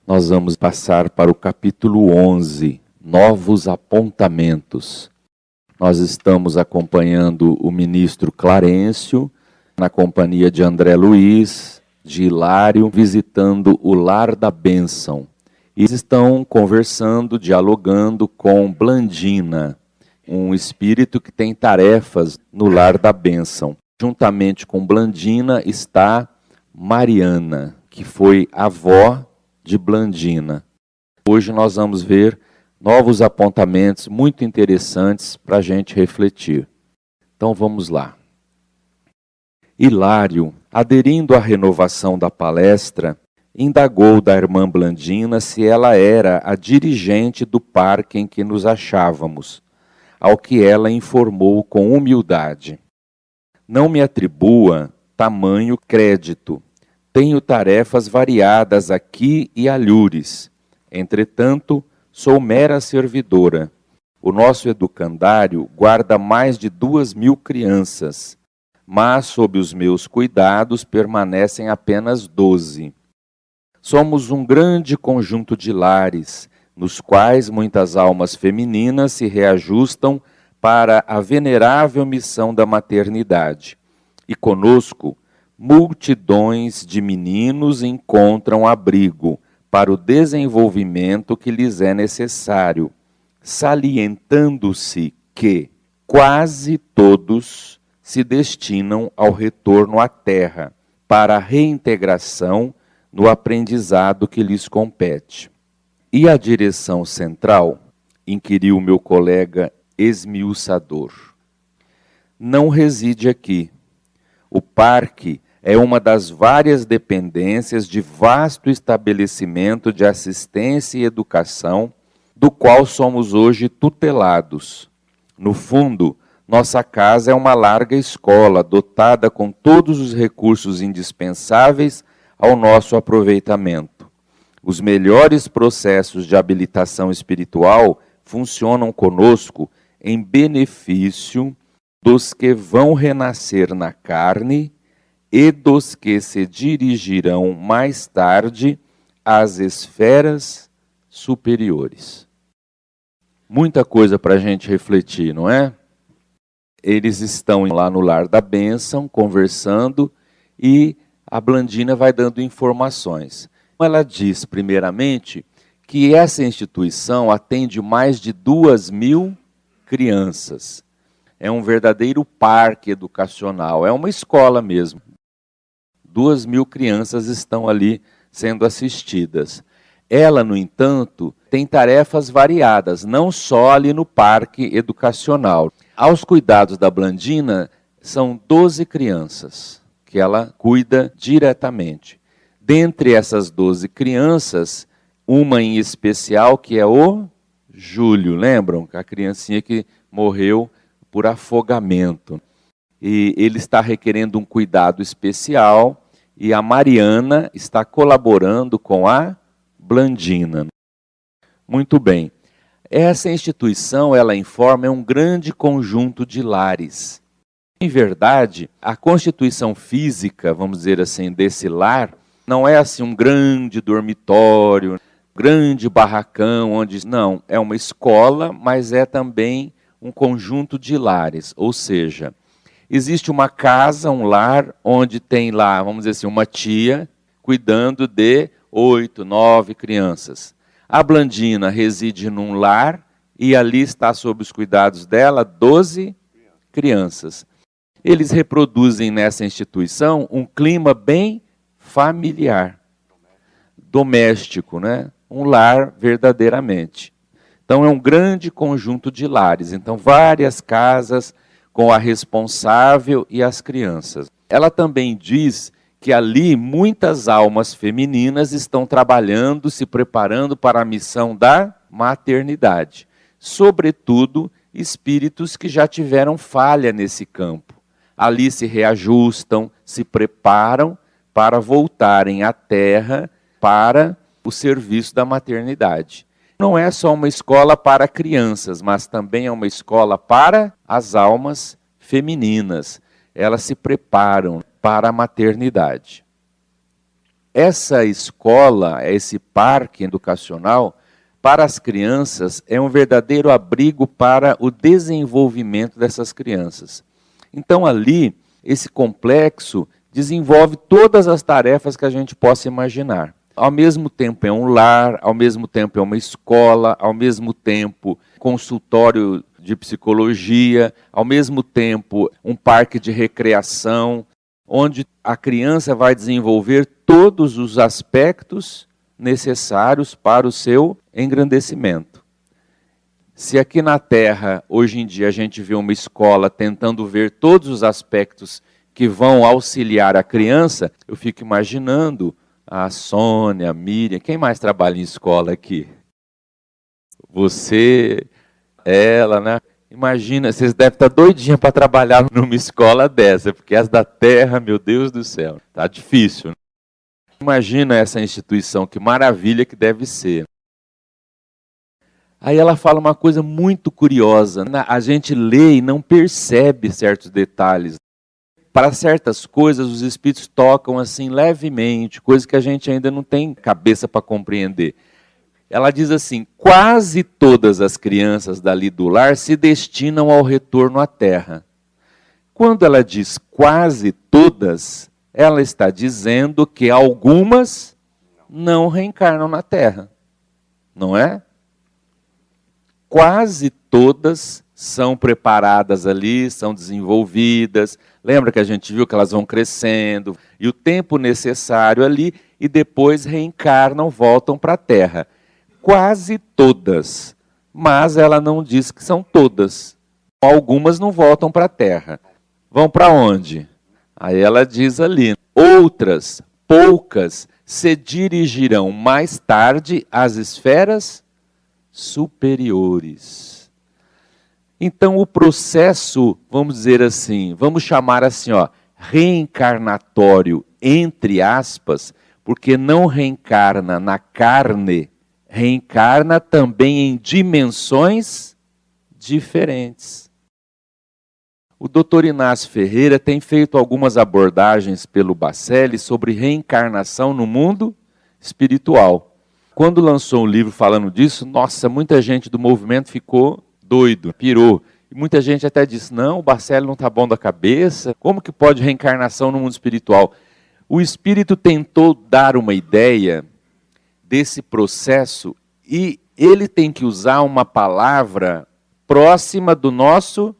Nós vamos passar para o capítulo 11, Novos Apontamentos. Nós estamos acompanhando o ministro Clarencio, na companhia de André Luiz, de Hilário, visitando o Lar da Bênção. E estão conversando, dialogando com Blandina, um espírito que tem tarefas no Lar da Bênção. Juntamente com Blandina está Mariana, que foi avó de Blandina. Hoje nós vamos ver novos apontamentos muito interessantes para a gente refletir. Então vamos lá. Hilário, aderindo à renovação da palestra, indagou da irmã Blandina se ela era a dirigente do parque em que nos achávamos, ao que ela informou com humildade. Não me atribua tamanho crédito. Tenho tarefas variadas aqui e alhures. Entretanto, sou mera servidora. O nosso educandário guarda mais de 2.000 crianças, mas sob os meus cuidados permanecem apenas 12. Somos um grande conjunto de lares, nos quais muitas almas femininas se reajustam para a venerável missão da maternidade. E conosco, multidões de meninos encontram abrigo para o desenvolvimento que lhes é necessário, salientando-se que quase todos se destinam ao retorno à terra, para a reintegração no aprendizado que lhes compete. E a direção central? Inquiriu meu colega esmiuçador. Não reside aqui. O parque é uma das várias dependências de vasto estabelecimento de assistência e educação, do qual somos hoje tutelados. No fundo, nossa casa é uma larga escola, dotada com todos os recursos indispensáveis ao nosso aproveitamento. Os melhores processos de habilitação espiritual funcionam conosco em benefício dos que vão renascer na carne e dos que se dirigirão mais tarde às esferas superiores. Muita coisa para a gente refletir, não é? Eles estão lá no Lar da Bênção, conversando, e a Blandina vai dando informações. Ela diz, primeiramente, que essa instituição atende mais de 2.000 crianças. É um verdadeiro parque educacional, é uma escola mesmo. 2.000 crianças estão ali sendo assistidas. Ela, no entanto, tem tarefas variadas, não só ali no parque educacional. Aos cuidados da Blandina, são 12 crianças que ela cuida diretamente. Dentre essas 12 crianças, uma em especial que é o Júlio, lembram? A criancinha que morreu por afogamento. E ele está requerendo um cuidado especial, e a Mariana está colaborando com a Blandina. Muito bem. Essa instituição, ela informa, é um grande conjunto de lares. Em verdade, a constituição física, vamos dizer assim, desse lar, não é assim um grande dormitório, grande barracão, onde... Não, é uma escola, mas é também um conjunto de lares, ou seja, existe uma casa, um lar, onde tem lá, vamos dizer assim, uma tia cuidando de 8, 9 crianças. A Blandina reside num lar e ali está sob os cuidados dela 12 crianças. Eles reproduzem nessa instituição um clima bem familiar, doméstico, né? Um lar verdadeiramente. Então é um grande conjunto de lares, então várias casas com a responsável e as crianças. Ela também diz que ali muitas almas femininas estão trabalhando, se preparando para a missão da maternidade. Sobretudo, espíritos que já tiveram falha nesse campo. Ali se reajustam, se preparam para voltarem à Terra para o serviço da maternidade. Não é só uma escola para crianças, mas também é uma escola para as almas femininas. Elas se preparam para a maternidade. Essa escola, esse parque educacional, para as crianças, é um verdadeiro abrigo para o desenvolvimento dessas crianças. Então, ali, esse complexo desenvolve todas as tarefas que a gente possa imaginar. Ao mesmo tempo é um lar, ao mesmo tempo é uma escola, ao mesmo tempo consultório de psicologia, ao mesmo tempo um parque de recreação, onde a criança vai desenvolver todos os aspectos necessários para o seu engrandecimento. Se aqui na Terra, hoje em dia, a gente vê uma escola tentando ver todos os aspectos que vão auxiliar a criança, eu fico imaginando a Sônia, a Miriam, quem mais trabalha em escola aqui? Você, ela, né? Imagina, vocês devem estar doidinhas para trabalhar numa escola dessa, porque as da Terra, meu Deus do céu, tá difícil, né? Imagina essa instituição, que maravilha que deve ser. Aí ela fala uma coisa muito curiosa, né? A gente lê e não percebe certos detalhes. Para certas coisas, os espíritos tocam assim levemente, coisas que a gente ainda não tem cabeça para compreender. Ela diz assim, quase todas as crianças dali do lar se destinam ao retorno à Terra. Quando ela diz quase todas, ela está dizendo que algumas não reencarnam na Terra, não é? Quase todas são preparadas ali, são desenvolvidas. Lembra que a gente viu que elas vão crescendo, e o tempo necessário ali, e depois reencarnam, voltam para a Terra. Quase todas, mas ela não diz que são todas. Algumas não voltam para a Terra. Vão para onde? Aí ela diz ali, outras, poucas, se dirigirão mais tarde às esferas superiores. Então o processo, vamos dizer assim, vamos chamar assim, ó, reencarnatório, entre aspas, porque não reencarna na carne, reencarna também em dimensões diferentes. O Dr. Inácio Ferreira tem feito algumas abordagens pelo Bacelli sobre reencarnação no mundo espiritual. Quando lançou um livro falando disso, nossa, muita gente do movimento ficou doido, pirou. E muita gente até disse, não, o Bacelli não está bom da cabeça, como que pode reencarnação no mundo espiritual? O espírito tentou dar uma ideia desse processo e ele tem que usar uma palavra próxima do nosso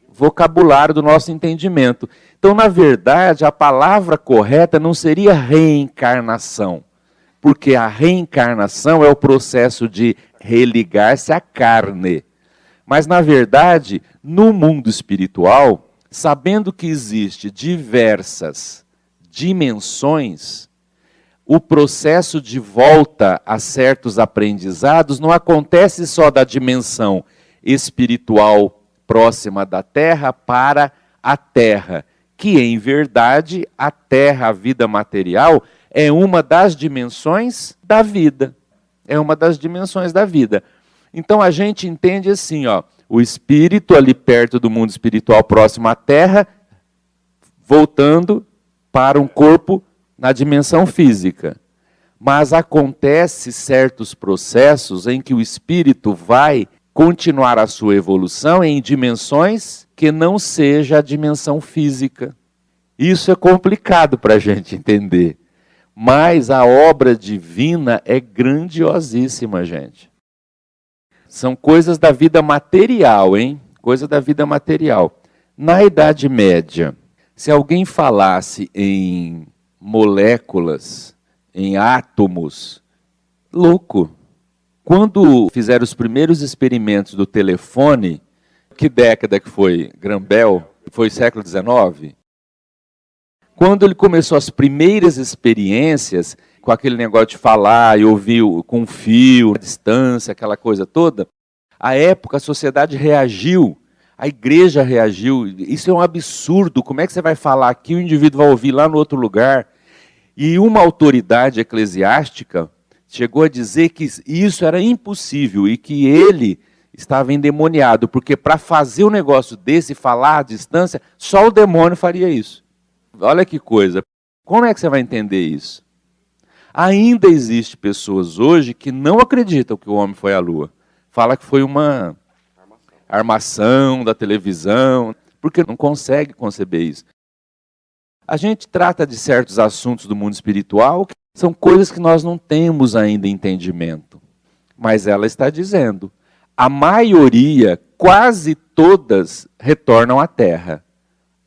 vocabulário, do nosso entendimento. Então, na verdade, a palavra correta não seria reencarnação, porque a reencarnação é o processo de religar-se à carne. Mas, na verdade, no mundo espiritual, sabendo que existe diversas dimensões, o processo de volta a certos aprendizados não acontece só da dimensão espiritual próxima da Terra para a Terra, que em verdade a Terra, a vida material, é uma das dimensões da vida. É uma das dimensões da vida. Então a gente entende assim, ó, o espírito ali perto do mundo espiritual próximo à Terra, voltando para um corpo na dimensão física. Mas acontece certos processos em que o espírito vai continuar a sua evolução em dimensões que não seja a dimensão física. Isso é complicado para a gente entender. Mas a obra divina é grandiosíssima, gente. São coisas da vida material, hein? Coisa da vida material. Na Idade Média, se alguém falasse em moléculas, em átomos, louco. Quando fizeram os primeiros experimentos do telefone, que década que foi? Graham Bell? Foi século XIX? Quando ele começou as primeiras experiências, com aquele negócio de falar e ouvir com fio, a distância, aquela coisa toda, à época a sociedade reagiu, a igreja reagiu. Isso é um absurdo, como é que você vai falar aqui, o indivíduo vai ouvir lá no outro lugar? E uma autoridade eclesiástica chegou a dizer que isso era impossível e que ele estava endemoniado, porque para fazer um negócio desse, falar à distância, só o demônio faria isso. Olha que coisa. Como é que você vai entender isso? Ainda existe pessoas hoje que não acreditam que o homem foi à Lua. Fala que foi uma armação da televisão, porque não consegue conceber isso. A gente trata de certos assuntos do mundo espiritual que são coisas que nós não temos ainda entendimento. Mas ela está dizendo, a maioria, quase todas, retornam à Terra.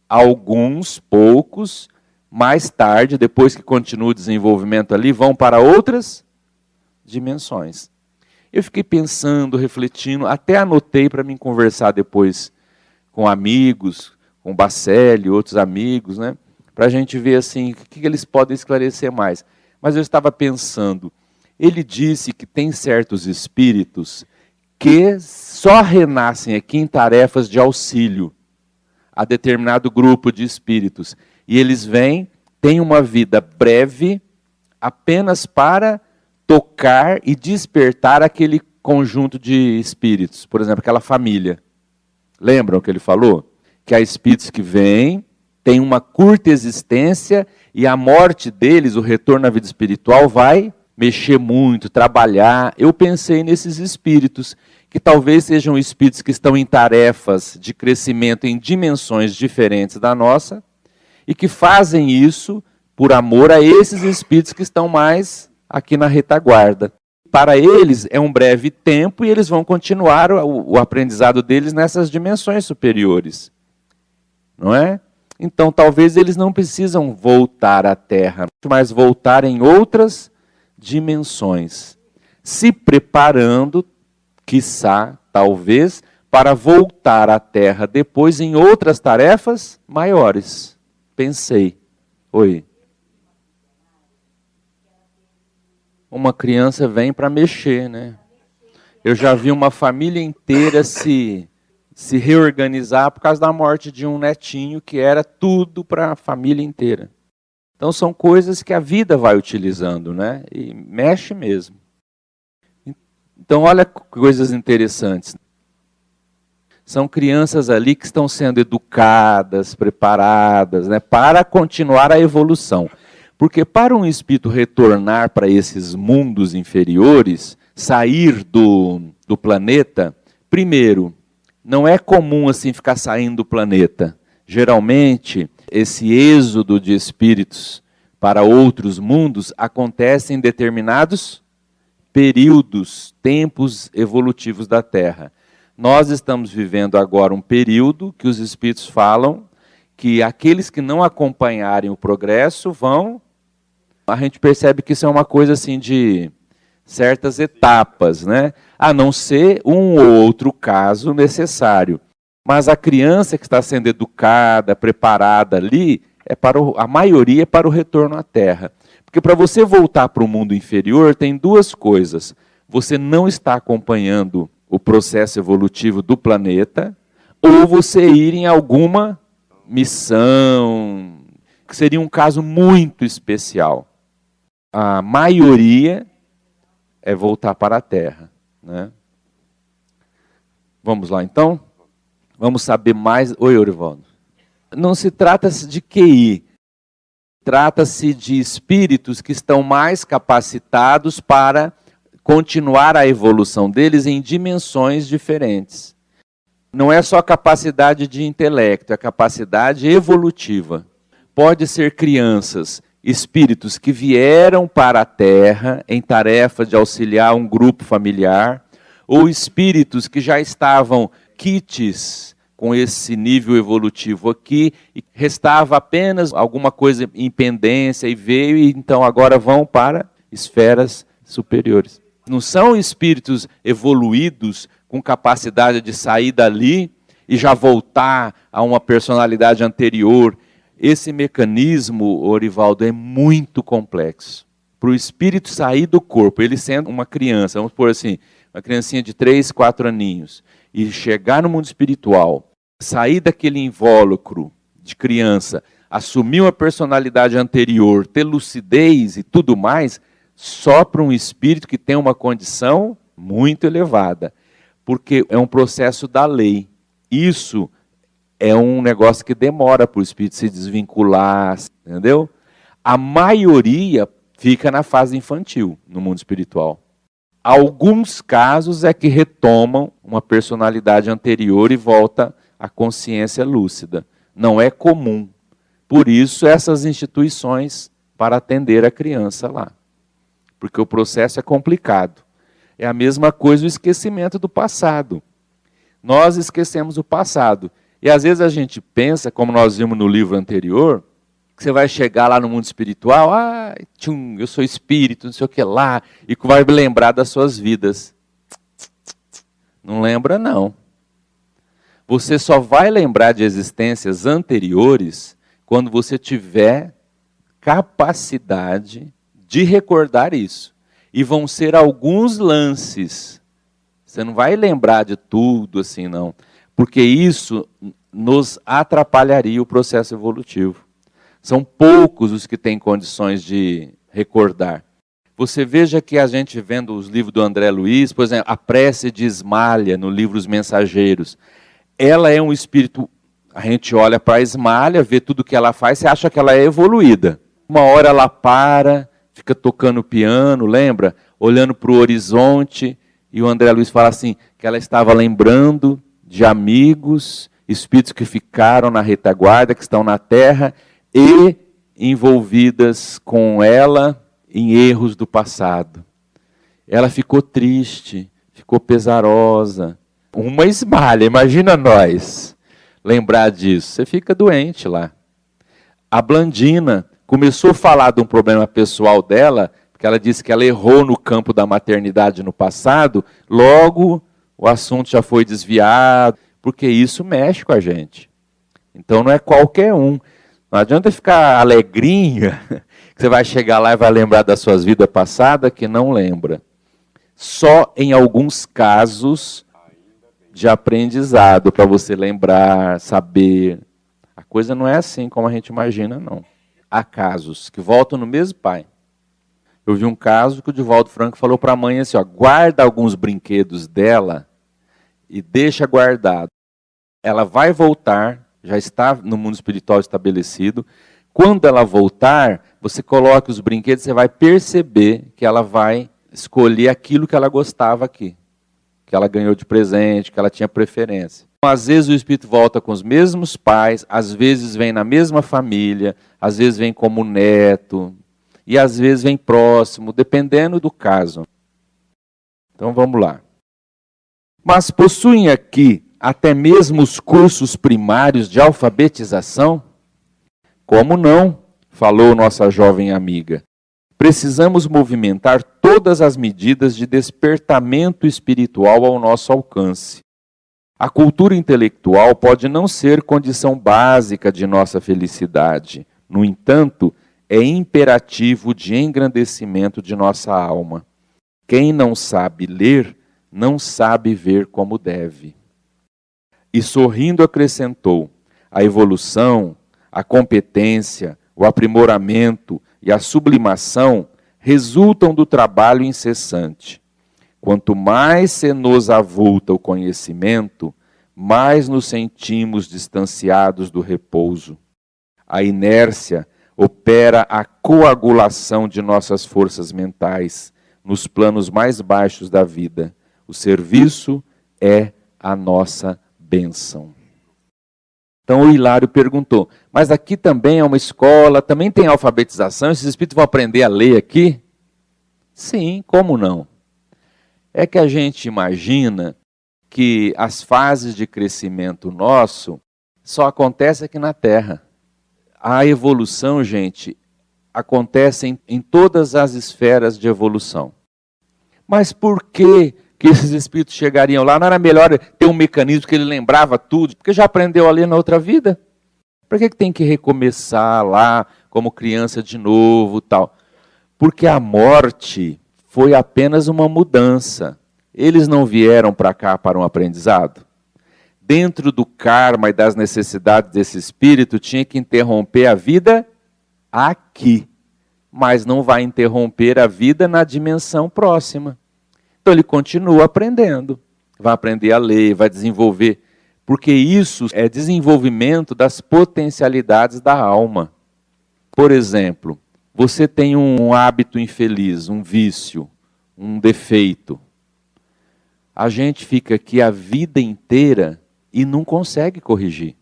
Alguns, poucos, mais tarde, depois que continua o desenvolvimento ali, vão para outras dimensões. Eu fiquei pensando, refletindo, até anotei para mim conversar depois com amigos, com o Bacelli, outros amigos, né? Para a gente ver assim, o que eles podem esclarecer mais. Mas eu estava pensando, ele disse que tem certos espíritos que só renascem aqui em tarefas de auxílio a determinado grupo de espíritos. E eles vêm, têm uma vida breve, apenas para tocar e despertar aquele conjunto de espíritos. Por exemplo, aquela família. Lembram que ele falou? Que há espíritos que vêm, têm uma curta existência e a morte deles, o retorno à vida espiritual, vai mexer muito, trabalhar. Eu pensei nesses espíritos, que talvez sejam espíritos que estão em tarefas de crescimento em dimensões diferentes da nossa, e que fazem isso por amor a esses espíritos que estão mais aqui na retaguarda. Para eles é um breve tempo e eles vão continuar o aprendizado deles nessas dimensões superiores. Não é? Então talvez eles não precisam voltar à Terra, mas voltar em outras dimensões, se preparando, quiçá, talvez, para voltar à Terra depois em outras tarefas maiores. Pensei. Oi. Uma criança vem para mexer, né? Eu já vi uma família inteira se reorganizar por causa da morte de um netinho que era tudo para a família inteira. Então são coisas que a vida vai utilizando, né? E mexe mesmo. Então olha coisas interessantes. São crianças ali que estão sendo educadas, preparadas, né, para continuar a evolução. Porque para um espírito retornar para esses mundos inferiores, sair do planeta, primeiro, não é comum assim ficar saindo do planeta. Geralmente, esse êxodo de espíritos para outros mundos acontece em determinados períodos, tempos evolutivos da Terra. Nós estamos vivendo agora um período que os espíritos falam que aqueles que não acompanharem o progresso vão... A gente percebe que isso é uma coisa assim de certas etapas, né? A não ser um ou outro caso necessário. Mas a criança que está sendo educada, preparada ali, a maioria é para o retorno à Terra. Porque para você voltar para o mundo inferior, tem duas coisas. Você não está acompanhando o processo evolutivo do planeta, ou você ir em alguma missão, que seria um caso muito especial. A maioria é voltar para a Terra, né? Vamos lá, então? Vamos saber mais... Oi, Eurivaldo. Não se trata de QI. Trata-se de espíritos que estão mais capacitados para continuar a evolução deles em dimensões diferentes. Não é só capacidade de intelecto, é capacidade evolutiva. Pode ser crianças, espíritos que vieram para a Terra em tarefa de auxiliar um grupo familiar, ou espíritos que já estavam quites com esse nível evolutivo aqui, e restava apenas alguma coisa em pendência e veio, e então agora vão para esferas superiores. Não são espíritos evoluídos com capacidade de sair dali e já voltar a uma personalidade anterior. Esse mecanismo, Orivaldo, é muito complexo. Para o espírito sair do corpo, ele sendo uma criança, vamos pôr assim, uma criancinha de 3, 4 aninhos, e chegar no mundo espiritual, sair daquele invólucro de criança, assumir uma personalidade anterior, ter lucidez e tudo mais, só para um espírito que tem uma condição muito elevada. Porque é um processo da lei. Isso é um negócio que demora para o espírito se desvincular, entendeu? A maioria fica na fase infantil, no mundo espiritual. Alguns casos é que retomam uma personalidade anterior e volta à consciência lúcida. Não é comum. Por isso, essas instituições para atender a criança lá. Porque o processo é complicado. É a mesma coisa o esquecimento do passado. Nós esquecemos o passado. E às vezes a gente pensa, como nós vimos no livro anterior, que você vai chegar lá no mundo espiritual, eu sou espírito, não sei o que lá, e que vai lembrar das suas vidas. Não lembra, não. Você só vai lembrar de existências anteriores quando você tiver capacidade de recordar isso. E vão ser alguns lances. Você não vai lembrar de tudo assim, não. Porque isso nos atrapalharia o processo evolutivo. São poucos os que têm condições de recordar. Você veja que a gente vendo os livros do André Luiz, por exemplo, a prece de Ismália, no livro Os Mensageiros, ela é um espírito, a gente olha para a Ismália, vê tudo que ela faz, você acha que ela é evoluída. Uma hora ela para, fica tocando piano, lembra? Olhando para o horizonte, e o André Luiz fala assim, que ela estava lembrando de amigos, espíritos que ficaram na retaguarda, que estão na terra, e envolvidas com ela em erros do passado. Ela ficou triste, ficou pesarosa. Uma Ismália, imagina nós lembrar disso. Você fica doente lá. A Blandina começou a falar de um problema pessoal dela, porque ela disse que ela errou no campo da maternidade no passado, logo o assunto já foi desviado, porque isso mexe com a gente. Então não é qualquer um. Não adianta ficar alegrinha, que você vai chegar lá e vai lembrar das suas vidas passadas, que não lembra. Só em alguns casos de aprendizado, para você lembrar, saber. A coisa não é assim como a gente imagina, não. Há casos que voltam no mesmo pai. Eu vi um caso que o Divaldo Franco falou para a mãe assim, guarda alguns brinquedos dela e deixa guardado. Ela vai voltar, já está no mundo espiritual estabelecido. Quando ela voltar, você coloca os brinquedos, você vai perceber que ela vai escolher aquilo que ela gostava aqui. Que ela ganhou de presente, que ela tinha preferência. Às vezes o espírito volta com os mesmos pais, às vezes vem na mesma família, às vezes vem como neto, e às vezes vem próximo, dependendo do caso. Então vamos lá. Mas possuem aqui até mesmo os cursos primários de alfabetização? Como não? Falou nossa jovem amiga. Precisamos movimentar todas as medidas de despertamento espiritual ao nosso alcance. A cultura intelectual pode não ser condição básica de nossa felicidade. No entanto, é imperativo de engrandecimento de nossa alma. Quem não sabe ler, não sabe ver como deve. E sorrindo acrescentou, a evolução, a competência, o aprimoramento e a sublimação resultam do trabalho incessante. Quanto mais se nos avulta o conhecimento, mais nos sentimos distanciados do repouso. A inércia opera a coagulação de nossas forças mentais nos planos mais baixos da vida. O serviço é a nossa bênção. Então o Hilário perguntou, mas aqui também é uma escola, também tem alfabetização, esses espíritos vão aprender a ler aqui? Sim, como não? É que a gente imagina que as fases de crescimento nosso só acontecem aqui na Terra. A evolução, gente, acontece em todas as esferas de evolução. Mas por que esses espíritos chegariam lá? Não era melhor ter um mecanismo que ele lembrava tudo? Porque já aprendeu ali na outra vida? Por que tem que recomeçar lá como criança de novo tal? Porque a morte foi apenas uma mudança. Eles não vieram para cá para um aprendizado? Dentro do karma e das necessidades desse espírito, tinha que interromper a vida aqui. Mas não vai interromper a vida na dimensão próxima. Então ele continua aprendendo. Vai aprender a ler, vai desenvolver. Porque isso é desenvolvimento das potencialidades da alma. Por exemplo, você tem um hábito infeliz, um vício, um defeito. A gente fica aqui a vida inteira e não consegue corrigir.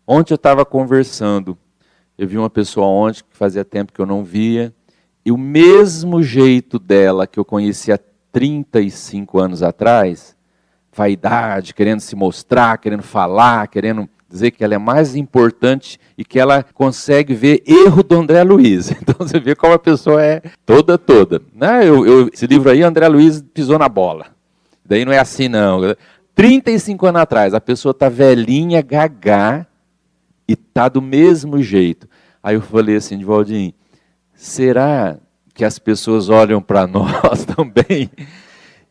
Ontem eu estava conversando, eu vi uma pessoa ontem que fazia tempo que eu não via, e o mesmo jeito dela que eu conhecia há 35 anos atrás, vaidade, querendo se mostrar, querendo falar, querendo dizer que ela é mais importante e que ela consegue ver erro do André Luiz. Então você vê como a pessoa é toda. Esse livro aí, André Luiz pisou na bola. Daí não é assim não. 35 anos atrás, a pessoa está velhinha, gagá, e está do mesmo jeito. Aí eu falei assim, Divaldim, será que as pessoas olham para nós também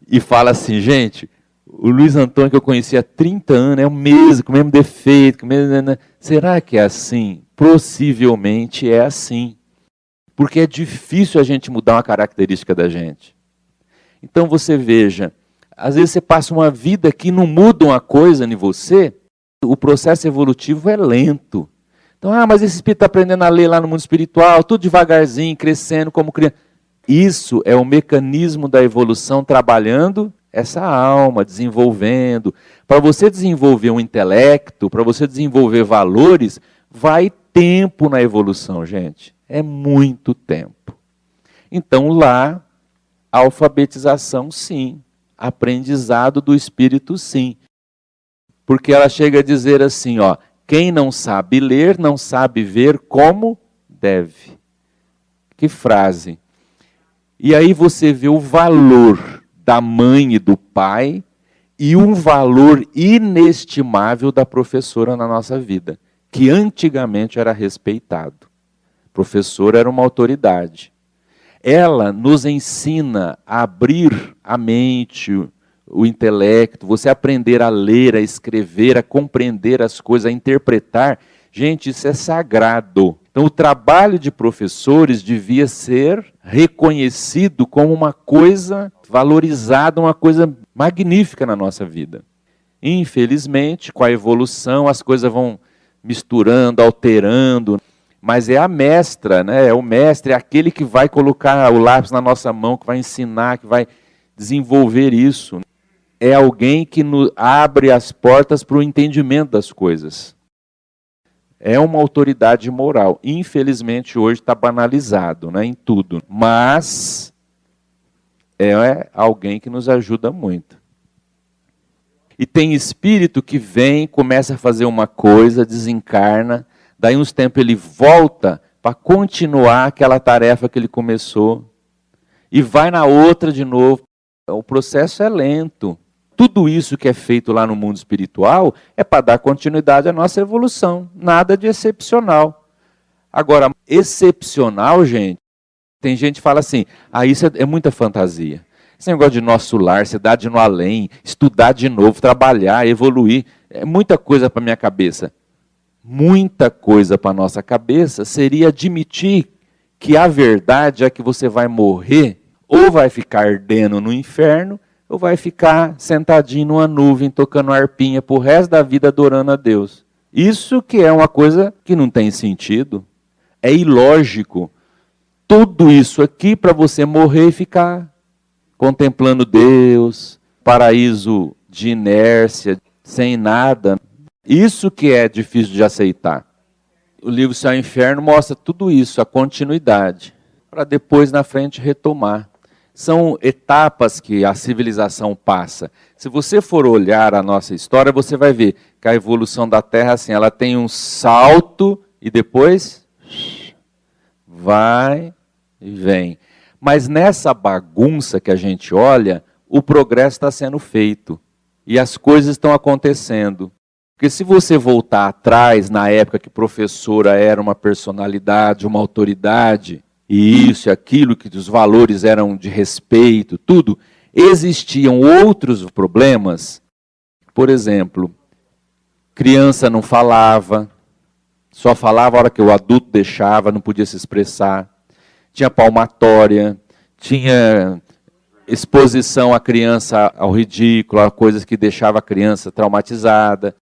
e falam assim, gente, o Luiz Antônio que eu conheci há 30 anos é o mesmo, com o mesmo defeito, com o mesmo... Será que é assim? Possivelmente é assim. Porque é difícil a gente mudar uma característica da gente. Então você veja, às vezes você passa uma vida que não muda uma coisa em você, o processo evolutivo é lento. Então, mas esse espírito está aprendendo a ler lá no mundo espiritual, tudo devagarzinho, crescendo como criança. Isso é o mecanismo da evolução trabalhando essa alma, desenvolvendo. Para você desenvolver um intelecto, para você desenvolver valores, vai tempo na evolução, gente. É muito tempo. Então lá, alfabetização sim, aprendizado do espírito sim. Porque ela chega a dizer assim, quem não sabe ler, não sabe ver como deve. Que frase. E aí você vê o valor da mãe e do pai e um valor inestimável da professora na nossa vida, que antigamente era respeitado. Professora era uma autoridade. Ela nos ensina a abrir a mente, o intelecto, você aprender a ler, a escrever, a compreender as coisas, a interpretar. Gente, isso é sagrado. Então, o trabalho de professores devia ser reconhecido como uma coisa valorizada, uma coisa magnífica na nossa vida. Infelizmente, com a evolução, as coisas vão misturando, alterando, mas é a mestra, né? É o mestre, é aquele que vai colocar o lápis na nossa mão, que vai ensinar, que vai desenvolver isso. É alguém que abre as portas para o entendimento das coisas. É uma autoridade moral. Infelizmente, hoje está banalizado, né, em tudo. Mas é alguém que nos ajuda muito. E tem espírito que vem, começa a fazer uma coisa, desencarna, daí uns tempos ele volta para continuar aquela tarefa que ele começou. E vai na outra de novo. O processo é lento. Tudo isso que é feito lá no mundo espiritual é para dar continuidade à nossa evolução. Nada de excepcional. Agora, excepcional, gente, tem gente que fala assim, isso é muita fantasia. Esse negócio de nosso lar, cidade no além, estudar de novo, trabalhar, evoluir, é muita coisa para a minha cabeça. Muita coisa para a nossa cabeça seria admitir que a verdade é que você vai morrer ou vai ficar ardendo no inferno, ou vai ficar sentadinho numa nuvem, tocando arpinha pro resto da vida adorando a Deus. Isso que é uma coisa que não tem sentido. É ilógico. Tudo isso aqui para você morrer e ficar contemplando Deus, paraíso de inércia, sem nada. Isso que é difícil de aceitar. O livro Céu e Inferno mostra tudo isso, a continuidade, para depois na frente retomar. São etapas que a civilização passa. Se você for olhar a nossa história, você vai ver que a evolução da Terra, assim, ela tem um salto e depois vai e vem. Mas nessa bagunça que a gente olha, o progresso está sendo feito e as coisas estão acontecendo. Porque se você voltar atrás, na época que professora era uma personalidade, uma autoridade, e isso e aquilo, que os valores eram de respeito, tudo, existiam outros problemas. Por exemplo, criança não falava, só falava a hora que o adulto deixava, não podia se expressar. Tinha palmatória, tinha exposição à criança ao ridículo, a coisas que deixava a criança traumatizada.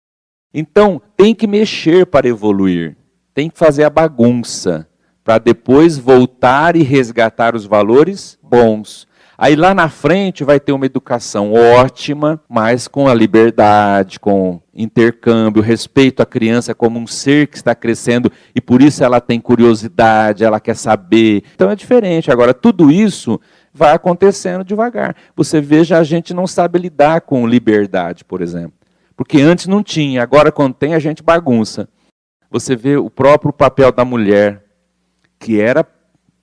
Então, tem que mexer para evoluir, tem que fazer a bagunça. para depois voltar e resgatar os valores bons. Aí lá na frente vai ter uma educação ótima, mas com a liberdade, com intercâmbio, respeito à criança como um ser que está crescendo e por isso ela tem curiosidade, ela quer saber. Então é diferente. Agora, tudo isso vai acontecendo devagar. Você veja, a gente não sabe lidar com liberdade, por exemplo. Porque antes não tinha, agora quando tem a gente bagunça. Você vê o próprio papel da mulher, que era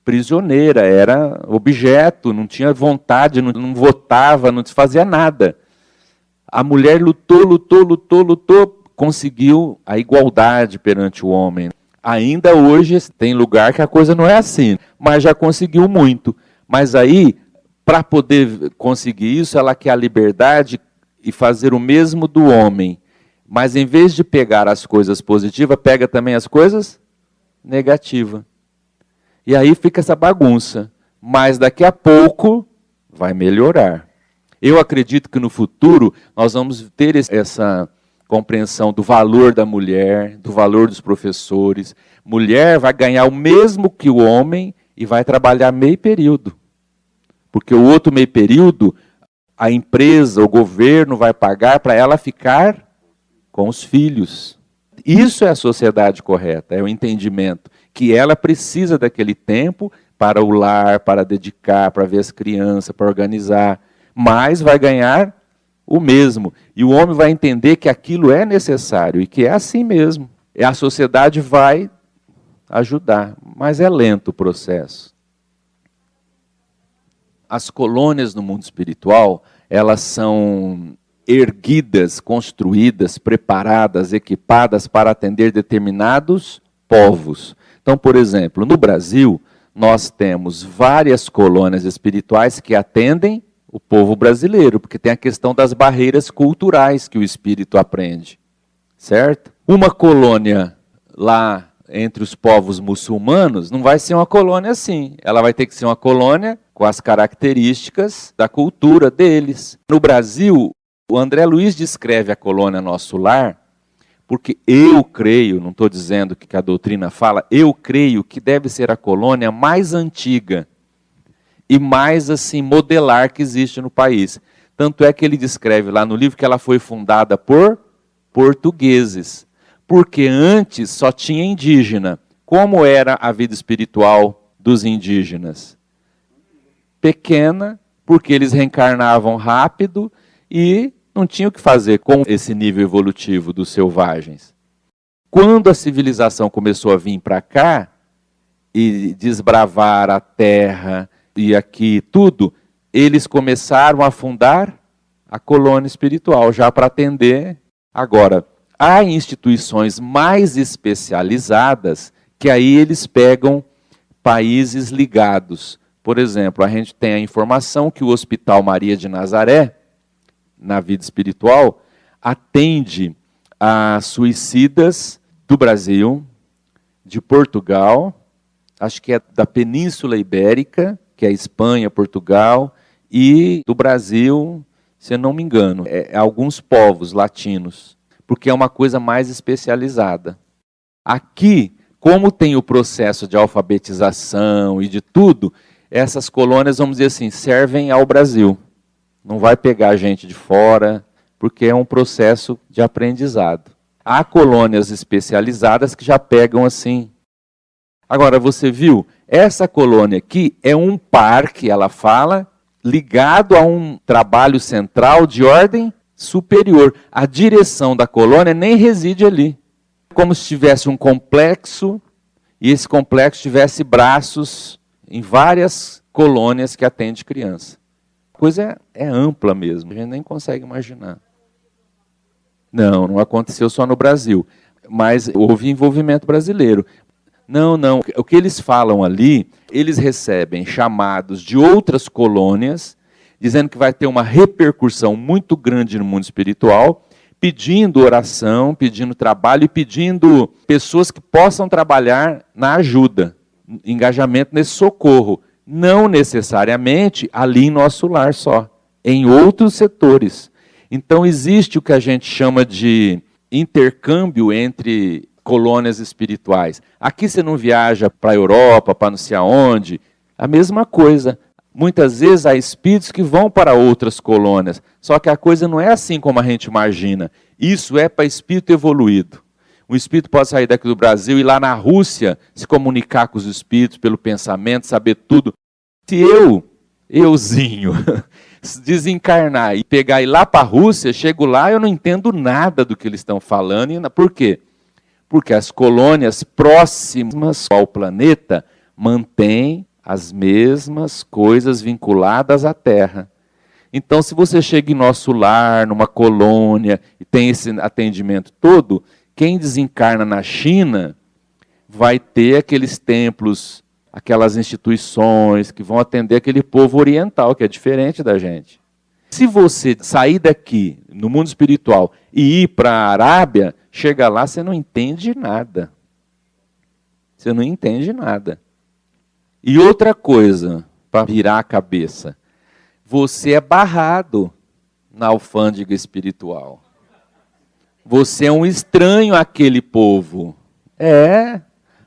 prisioneira, era objeto, não tinha vontade, não votava, não fazia nada. A mulher lutou, conseguiu a igualdade perante o homem. Ainda hoje tem lugar que a coisa não é assim, mas já conseguiu muito. Mas aí, para poder conseguir isso, ela quer a liberdade e fazer o mesmo do homem. Mas em vez de pegar as coisas positivas, pega também as coisas negativas. E aí fica essa bagunça. Mas daqui a pouco vai melhorar. Eu acredito que no futuro nós vamos ter essa compreensão do valor da mulher, do valor dos professores. Mulher vai ganhar o mesmo que o homem e vai trabalhar meio período. Porque o outro meio período, a empresa, o governo vai pagar para ela ficar com os filhos. Isso é a sociedade correta, é o entendimento. Que ela precisa daquele tempo para o lar, para dedicar, para ver as crianças, para organizar. Mas vai ganhar o mesmo. E o homem vai entender que aquilo é necessário e que é assim mesmo. E a sociedade vai ajudar, mas é lento o processo. As colônias no mundo espiritual, elas são erguidas, construídas, preparadas, equipadas para atender determinados povos. Então, por exemplo, no Brasil, nós temos várias colônias espirituais que atendem o povo brasileiro, porque tem a questão das barreiras culturais que o espírito aprende, certo? Uma colônia lá entre os povos muçulmanos não vai ser uma colônia assim. Ela vai ter que ser uma colônia com as características da cultura deles. No Brasil, o André Luiz descreve a colônia Nosso Lar, porque eu creio, não estou dizendo que a doutrina fala, eu creio que deve ser a colônia mais antiga e mais assim modelar que existe no país. Tanto é que ele descreve lá no livro que ela foi fundada por portugueses, porque antes só tinha indígena. Como era a vida espiritual dos indígenas? Pequena, porque eles reencarnavam rápido e não tinham o que fazer com esse nível evolutivo dos selvagens. Quando a civilização começou a vir para cá e desbravar a terra e aqui tudo, eles começaram a fundar a colônia espiritual, já para atender. Agora, há instituições mais especializadas que aí eles pegam países ligados. Por exemplo, a gente tem a informação que o Hospital Maria de Nazaré, na vida espiritual, atende a suicidas do Brasil, de Portugal, acho que é da Península Ibérica, que é Espanha, Portugal, e do Brasil, se eu não me engano, alguns povos latinos, porque é uma coisa mais especializada. Aqui, como tem o processo de alfabetização e de tudo, essas colônias, vamos dizer assim, servem ao Brasil. Não vai pegar gente de fora, porque é um processo de aprendizado. Há colônias especializadas que já pegam assim. Agora, você viu, essa colônia aqui é um parque, ela fala, ligado a um trabalho central de ordem superior. A direção da colônia nem reside ali. Como se tivesse um complexo, e esse complexo tivesse braços em várias colônias que atendem criança. A coisa é ampla mesmo, a gente nem consegue imaginar. Não aconteceu só no Brasil, mas houve envolvimento brasileiro. Não, o que eles falam ali, eles recebem chamados de outras colônias, dizendo que vai ter uma repercussão muito grande no mundo espiritual, pedindo oração, pedindo trabalho e pedindo pessoas que possam trabalhar na ajuda, engajamento nesse socorro. Não necessariamente ali em Nosso Lar só, em outros setores. Então existe o que a gente chama de intercâmbio entre colônias espirituais. Aqui você não viaja para a Europa, para não sei aonde. A mesma coisa. Muitas vezes há espíritos que vão para outras colônias. Só que a coisa não é assim como a gente imagina. Isso é para espírito evoluído. Um espírito pode sair daqui do Brasil e ir lá na Rússia se comunicar com os espíritos pelo pensamento, saber tudo. Se euzinho, desencarnar e pegar e ir lá para a Rússia, chego lá e eu não entendo nada do que eles estão falando. Por quê? Porque as colônias próximas ao planeta mantêm as mesmas coisas vinculadas à Terra. Então, se você chega em nosso lar, numa colônia, e tem esse atendimento todo, quem desencarna na China vai ter aqueles templos, aquelas instituições que vão atender aquele povo oriental, que é diferente da gente. Se você sair daqui, no mundo espiritual, e ir para a Arábia, chega lá, você não entende nada. Você não entende nada. E outra coisa, para virar a cabeça, você é barrado na alfândega espiritual. Você é um estranho àquele povo.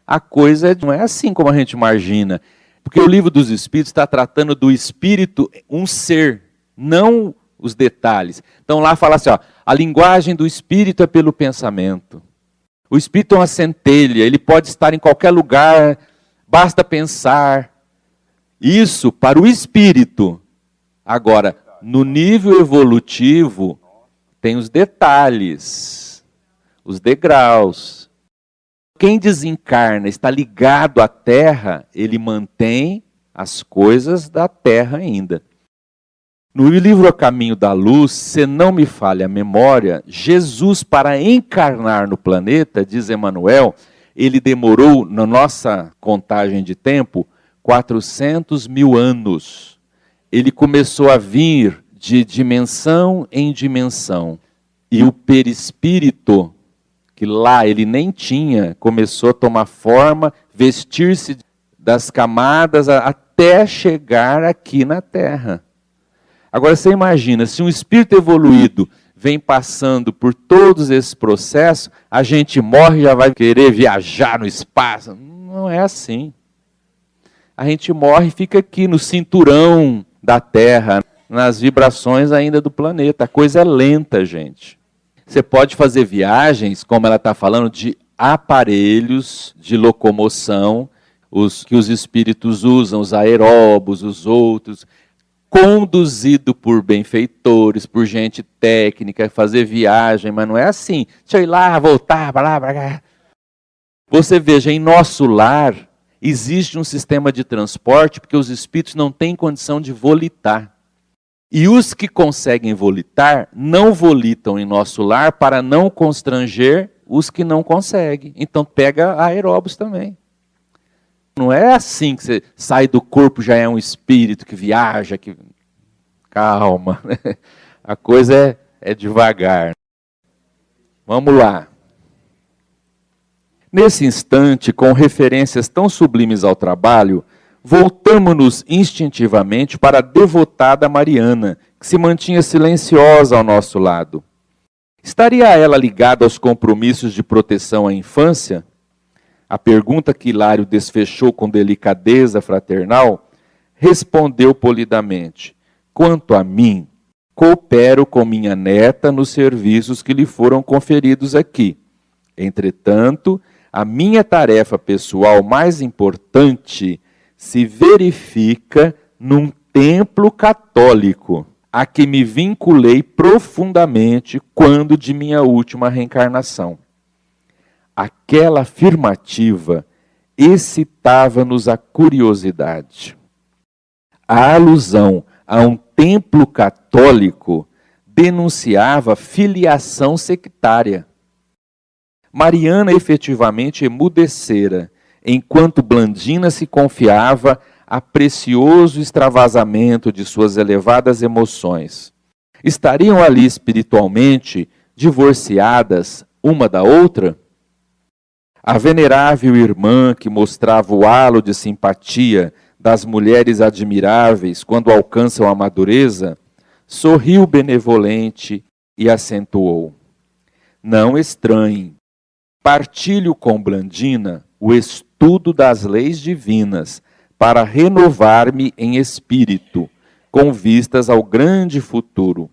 A coisa não é assim como a gente imagina. Porque o livro dos Espíritos está tratando do espírito, um ser, não os detalhes. Então lá fala assim, ó, a linguagem do espírito é pelo pensamento. O espírito é uma centelha, ele pode estar em qualquer lugar, basta pensar. Isso para o espírito. Agora, no nível evolutivo, tem os detalhes, os degraus. Quem desencarna, está ligado à Terra, ele mantém as coisas da Terra ainda. No livro A Caminho da Luz, se não me falha a memória, Jesus, para encarnar no planeta, diz Emmanuel, ele demorou, na nossa contagem de tempo, 400 mil anos. Ele começou a vir de dimensão em dimensão. E o perispírito, que lá ele nem tinha, começou a tomar forma, vestir-se das camadas até chegar aqui na Terra. Agora você imagina, se um espírito evoluído vem passando por todos esses processos, a gente morre e já vai querer viajar no espaço. Não é assim. A gente morre e fica aqui no cinturão da Terra, nas vibrações ainda do planeta. A coisa é lenta, gente. Você pode fazer viagens, como ela está falando, de aparelhos de locomoção, os que os espíritos usam, os aeróbos, os outros, conduzido por benfeitores, por gente técnica, fazer viagem, mas não é assim. Deixa eu ir lá, voltar, para lá, para cá. Você veja, em nosso lar, existe um sistema de transporte, porque os espíritos não têm condição de volitar. E os que conseguem volitar, não volitam em nosso lar para não constranger os que não conseguem. Então pega aeróbus também. Não é assim que você sai do corpo, já é um espírito que viaja, que... Calma, a coisa é devagar. Vamos lá. Nesse instante, com referências tão sublimes ao trabalho, voltamo-nos instintivamente para a devotada Mariana, que se mantinha silenciosa ao nosso lado. Estaria ela ligada aos compromissos de proteção à infância? A pergunta que Hilário desfechou com delicadeza fraternal, respondeu polidamente: quanto a mim, coopero com minha neta nos serviços que lhe foram conferidos aqui. Entretanto, a minha tarefa pessoal mais importante se verifica num templo católico, a que me vinculei profundamente quando de minha última reencarnação. Aquela afirmativa excitava-nos a curiosidade. A alusão a um templo católico denunciava filiação sectária. Mariana efetivamente emudecera, enquanto Blandina se confiava a precioso extravasamento de suas elevadas emoções. Estariam ali espiritualmente divorciadas uma da outra? A venerável irmã que mostrava o halo de simpatia das mulheres admiráveis quando alcançam a madureza, sorriu benevolente e acentuou: não estranhem. partilho com Blandina o estudo das leis divinas para renovar-me em espírito, com vistas ao grande futuro.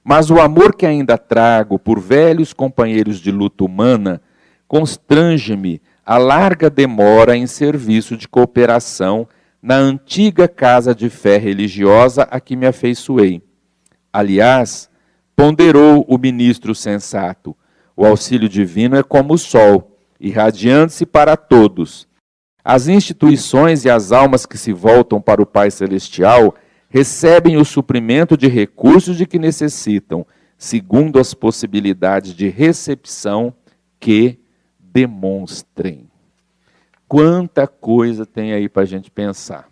Mas o amor que ainda trago por velhos companheiros de luta humana constrange-me a larga demora em serviço de cooperação na antiga casa de fé religiosa a que me afeiçoei. Aliás, ponderou o ministro sensato, o auxílio divino é como o sol, irradiando-se para todos. As instituições e as almas que se voltam para o Pai Celestial recebem o suprimento de recursos de que necessitam, segundo as possibilidades de recepção que demonstrem. Quanta coisa tem aí para a gente pensar.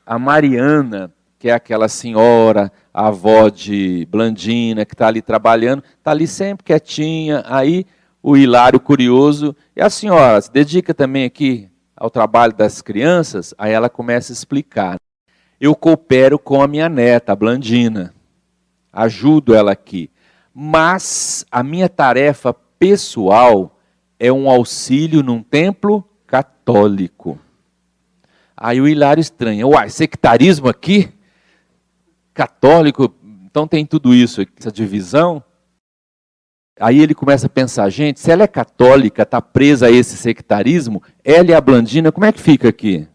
A Mariana, que é aquela senhora, a avó de Blandina, que está ali trabalhando, está ali sempre quietinha. Aí o Hilário, curioso, e a senhora se dedica também aqui ao trabalho das crianças? Aí ela começa a explicar. Eu coopero com a minha neta, a Blandina. Ajudo ela aqui. Mas a minha tarefa pessoal é um auxílio num templo católico. Aí o Hilário estranha. Uai, sectarismo aqui? Católico? Então tem tudo isso, essa divisão? Aí ele começa a pensar, gente, se ela é católica, está presa a esse sectarismo, ela e a Blandina, como é que fica aqui?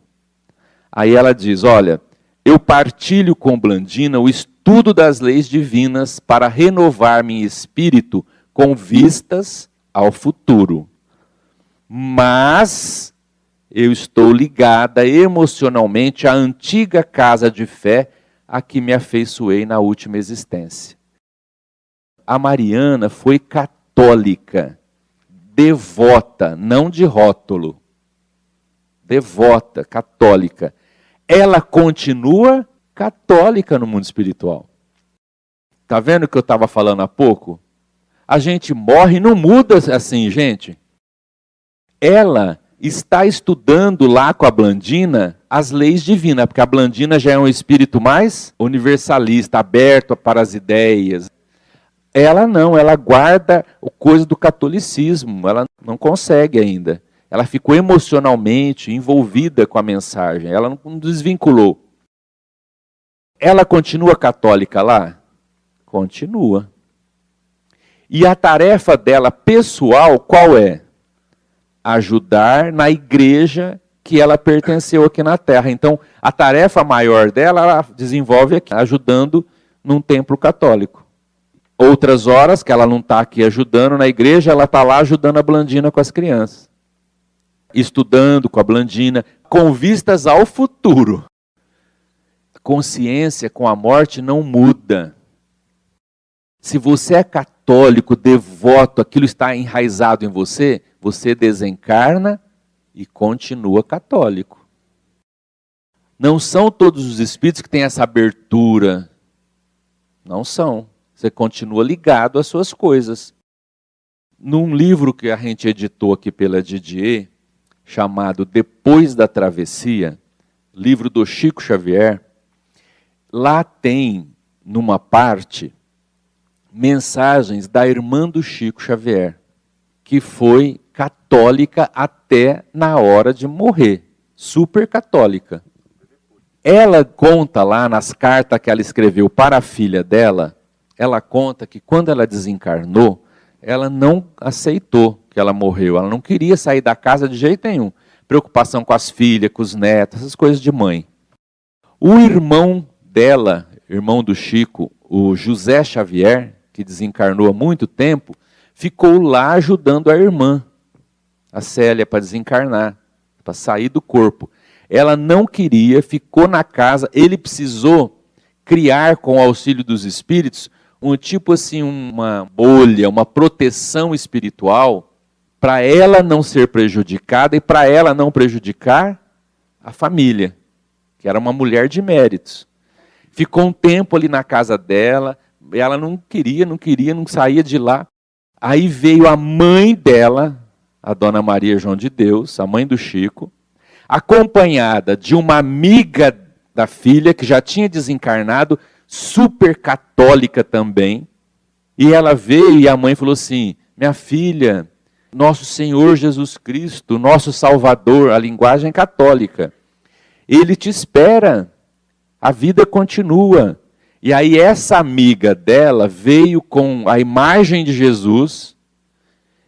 Aí ela diz, olha, eu partilho com Blandina o estudo das leis divinas para renovar-me em espírito com vistas ao futuro. Mas eu estou ligada emocionalmente à antiga casa de fé a que me afeiçoei na última existência. A Mariana foi católica, devota, não de rótulo. Devota, católica. Ela continua católica no mundo espiritual. Está vendo o que eu estava falando há pouco? A gente morre e não muda assim, gente. Ela está estudando lá com a Blandina as leis divinas, porque a Blandina já é um espírito mais universalista, aberto para as ideias. Ela não, ela guarda a coisa do catolicismo, ela não consegue ainda. Ela ficou emocionalmente envolvida com a mensagem, ela não desvinculou. Ela continua católica lá? Continua. E a tarefa dela pessoal qual é? Ajudar na igreja que ela pertenceu aqui na Terra. Então, a tarefa maior dela, ela desenvolve aqui, ajudando num templo católico. Outras horas que ela não está aqui ajudando na igreja, ela está lá ajudando a Blandina com as crianças. Estudando com a Blandina, com vistas ao futuro. A consciência com a morte não muda. Se você é católico, devoto, aquilo está enraizado em você, você desencarna e continua católico. Não são todos os espíritos que têm essa abertura. Não são. Você continua ligado às suas coisas. Num livro que a gente editou aqui pela Didier, chamado Depois da Travessia, livro do Chico Xavier, lá tem, numa parte, mensagens da irmã do Chico Xavier, que foi católica até na hora de morrer, super católica. Ela conta lá nas cartas que ela escreveu para a filha dela, ela conta que quando ela desencarnou, ela não aceitou que ela morreu, ela não queria sair da casa de jeito nenhum. Preocupação com as filhas, com os netos, essas coisas de mãe. O irmão dela, irmão do Chico, o José Xavier, que desencarnou há muito tempo, ficou lá ajudando a irmã, a Célia, para desencarnar, para sair do corpo. Ela não queria, ficou na casa, ele precisou criar, com o auxílio dos espíritos, um tipo assim, uma bolha, uma proteção espiritual, para ela não ser prejudicada e para ela não prejudicar a família, que era uma mulher de méritos. Ficou um tempo ali na casa dela, ela não queria, não saía de lá. Aí veio a mãe dela, a Dona Maria João de Deus, a mãe do Chico, acompanhada de uma amiga da filha, que já tinha desencarnado, super católica também. E ela veio e a mãe falou assim, minha filha, nosso Senhor Jesus Cristo, nosso Salvador, a linguagem católica, Ele te espera, a vida continua. E aí essa amiga dela veio com a imagem de Jesus,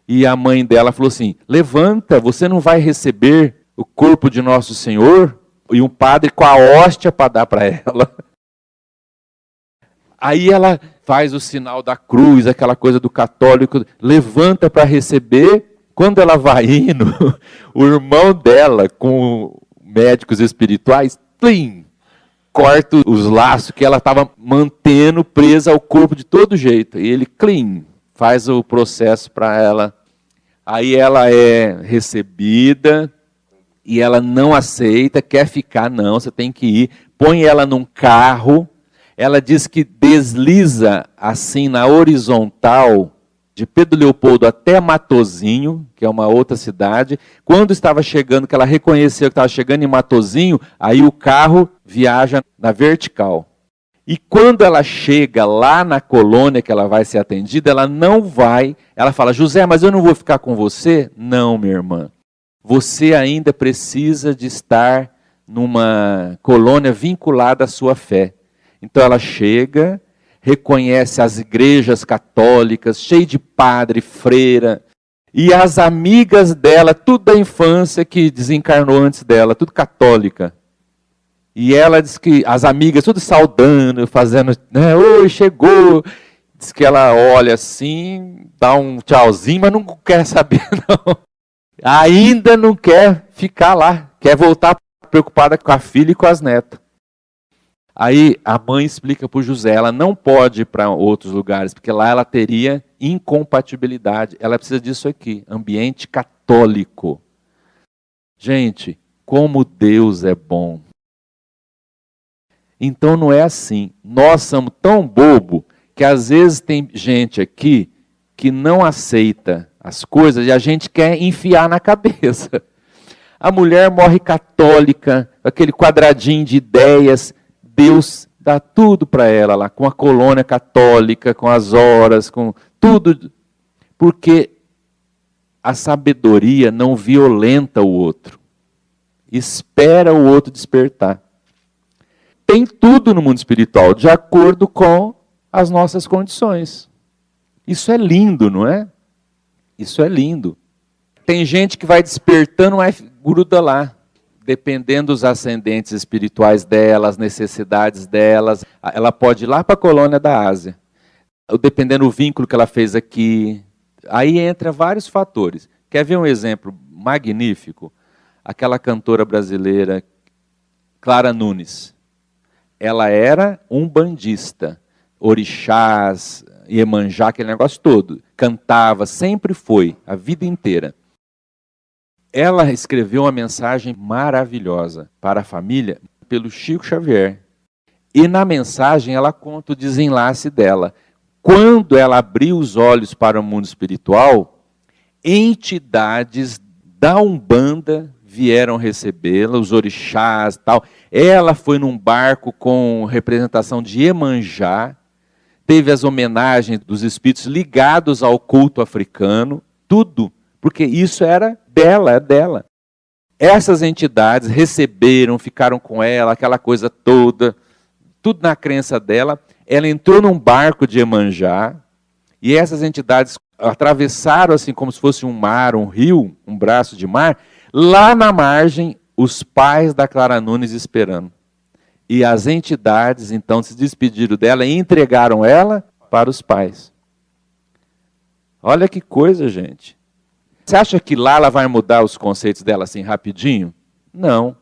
e a mãe dela falou assim, levanta, você não vai receber o corpo de nosso Senhor? E um padre com a hóstia para dar para ela. Aí ela faz o sinal da cruz, aquela coisa do católico, levanta para receber. Quando ela vai indo, o irmão dela, com médicos espirituais, plim, corta os laços que ela estava mantendo presa ao corpo de todo jeito. E ele, clean, faz o processo para ela. Aí ela é recebida e ela não aceita, quer ficar, não, você tem que ir. Põe ela num carro. Ela diz que desliza assim na horizontal de Pedro Leopoldo até Matozinho, que é uma outra cidade. Quando estava chegando, que ela reconheceu que estava chegando em Matozinho, aí o carro viaja na vertical. E quando ela chega lá na colônia que ela vai ser atendida, ela não vai, ela fala, José, mas eu não vou ficar com você? Não, minha irmã. Você ainda precisa de estar numa colônia vinculada à sua fé. Então ela chega, reconhece as igrejas católicas, cheio de padre, freira, e as amigas dela, tudo da infância que desencarnou antes dela, tudo católica. E ela diz que as amigas, tudo saudando, fazendo, né, oi, chegou. Diz que ela olha assim, dá um tchauzinho, mas não quer saber, não. Ainda não quer ficar lá, quer voltar preocupada com a filha e com as netas. Aí a mãe explica para o José, ela não pode ir para outros lugares, porque lá ela teria incompatibilidade. Ela precisa disso aqui, ambiente católico. Gente, como Deus é bom. Então não é assim. Nós somos tão bobo que às vezes tem gente aqui que não aceita as coisas e a gente quer enfiar na cabeça. A mulher morre católica, aquele quadradinho de ideias. Deus dá tudo para ela lá, com a colônia católica, com as horas, com tudo. Porque a sabedoria não violenta o outro. Espera o outro despertar. Tem tudo no mundo espiritual, de acordo com as nossas condições. Isso é lindo, não é? Isso é lindo. Tem gente que vai despertando, mas gruda lá. Dependendo dos ascendentes espirituais dela, as necessidades delas, ela pode ir lá para a colônia da Ásia. Dependendo do vínculo que ela fez aqui. Aí entra vários fatores. Quer ver um exemplo magnífico? Aquela cantora brasileira, Clara Nunes. Ela era umbandista, orixás, Iemanjá, aquele negócio todo. Cantava, sempre foi, a vida inteira. Ela escreveu uma mensagem maravilhosa para a família pelo Chico Xavier. E na mensagem ela conta o desenlace dela. Quando ela abriu os olhos para o mundo espiritual, entidades da Umbanda vieram recebê-la, os orixás e tal. Ela foi num barco com representação de Iemanjá, teve as homenagens dos espíritos ligados ao culto africano, tudo, porque isso era dela, é dela. Essas entidades receberam, ficaram com ela, aquela coisa toda, tudo na crença dela. Ela entrou num barco de Iemanjá, e essas entidades atravessaram assim como se fosse um mar, um rio, um braço de mar. Lá na margem, os pais da Clara Nunes esperando. E as entidades, então, se despediram dela e entregaram ela para os pais. Olha que coisa, gente. Você acha que lá ela vai mudar os conceitos dela assim rapidinho? Não.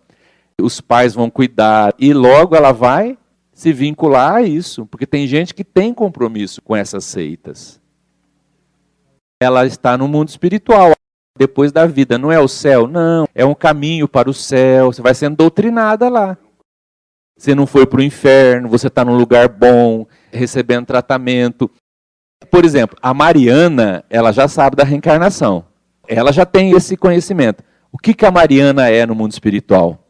Os pais vão cuidar e logo ela vai se vincular a isso. Porque tem gente que tem compromisso com essas seitas. Ela está no mundo espiritual. Depois da vida, não é o céu? Não, é um caminho para o céu, você vai sendo doutrinada lá. Você não foi para o inferno, você está num lugar bom, recebendo tratamento. Por exemplo, a Mariana, ela já sabe da reencarnação. Ela já tem esse conhecimento. O que a Mariana é no mundo espiritual?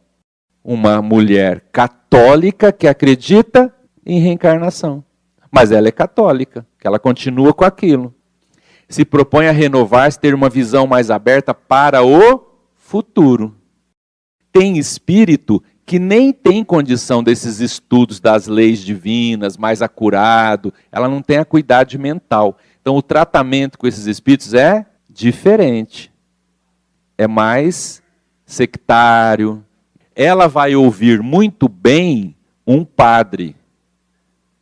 Uma mulher católica que acredita em reencarnação. Mas ela é católica, que ela continua com aquilo. se propõe a renovar-se, ter uma visão mais aberta para o futuro. Tem espírito que nem tem condição desses estudos das leis divinas, mais acurado, ela não tem acuidade mental. Então o tratamento com esses espíritos é diferente. É mais sectário. Ela vai ouvir muito bem um padre,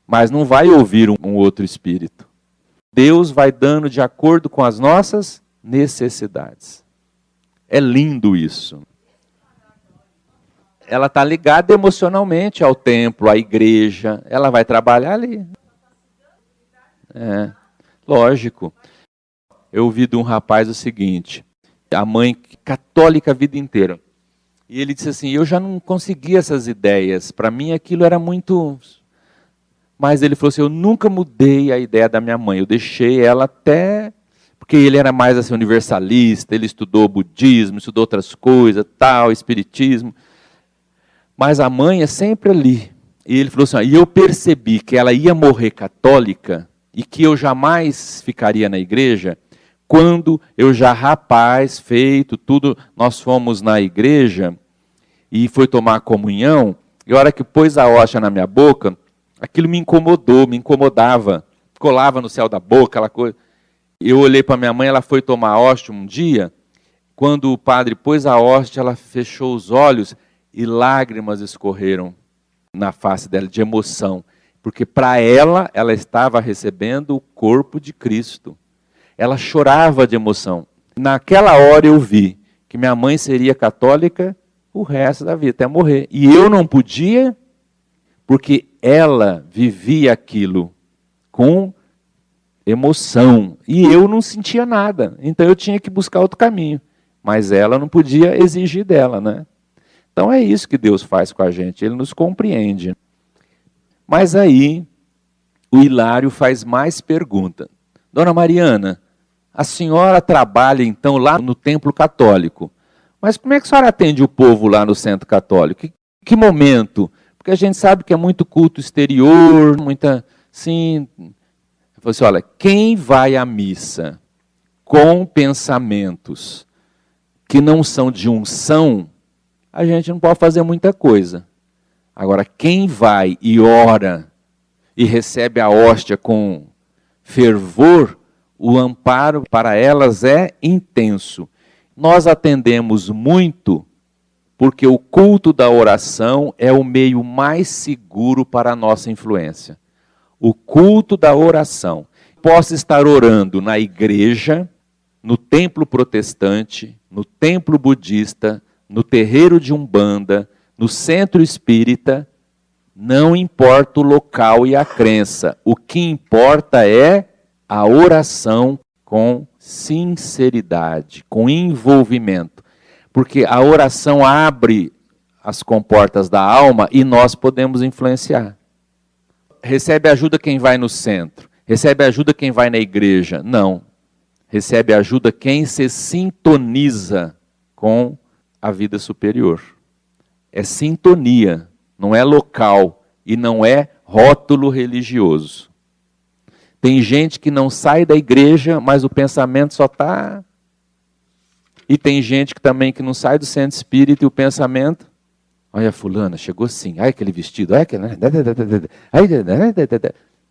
mas não vai ouvir um outro espírito. Deus vai dando de acordo com as nossas necessidades. É lindo isso. Ela está ligada emocionalmente ao templo, à igreja. Ela vai trabalhar ali. Lógico. Eu ouvi de um rapaz o seguinte, a mãe católica a vida inteira. E ele disse assim, eu já não conseguia essas ideias. Para mim aquilo era muito... Mas ele falou assim, eu nunca mudei a ideia da minha mãe. Eu deixei ela até... Porque ele era mais assim, universalista, ele estudou budismo, estudou outras coisas, tal, espiritismo. Mas a mãe é sempre ali. E ele falou assim, e eu percebi que ela ia morrer católica e que eu jamais ficaria na igreja, quando eu já rapaz, feito tudo, nós fomos na igreja e foi tomar a comunhão, e a hora que pôs a hóstia na minha boca, aquilo me incomodou, me incomodava, colava no céu da boca, aquela coisa. Eu olhei para minha mãe, ela foi tomar a hóstia um dia, quando o padre pôs a hóstia, ela fechou os olhos e lágrimas escorreram na face dela, de emoção. Porque para ela, ela estava recebendo o corpo de Cristo. Ela chorava de emoção. Naquela hora eu vi que minha mãe seria católica o resto da vida, até morrer. E eu não podia, porque ela vivia aquilo com emoção. E eu não sentia nada. Então eu tinha que buscar outro caminho. Mas ela não podia exigir dela, né? Então é isso que Deus faz com a gente, Ele nos compreende. Mas aí, o Hilário faz mais pergunta. Dona Mariana, a senhora trabalha então lá no templo católico, mas como é que a senhora atende o povo lá no centro católico? Que momento? Porque a gente sabe que é muito culto exterior, muita... Sim. Eu falei assim, olha, quem vai à missa com pensamentos que não são de unção, a gente não pode fazer muita coisa. Agora, quem vai e ora e recebe a hóstia com fervor, o amparo para elas é intenso. Nós atendemos muito porque o culto da oração é o meio mais seguro para a nossa influência. O culto da oração. Posso estar orando na igreja, no templo protestante, no templo budista, no terreiro de Umbanda, no centro espírita, não importa o local e a crença. O que importa é a oração com sinceridade, com envolvimento. Porque a oração abre as comportas da alma e nós podemos influenciar. Recebe ajuda quem vai no centro. Recebe ajuda quem vai na igreja. Não. Recebe ajuda quem se sintoniza com a vida superior. É sintonia, não é local e não é rótulo religioso. Tem gente que não sai da igreja, mas o pensamento só está... E tem gente que também que não sai do centro espírita e o pensamento... Olha, fulana, chegou assim, olha aquele vestido, olha aquele...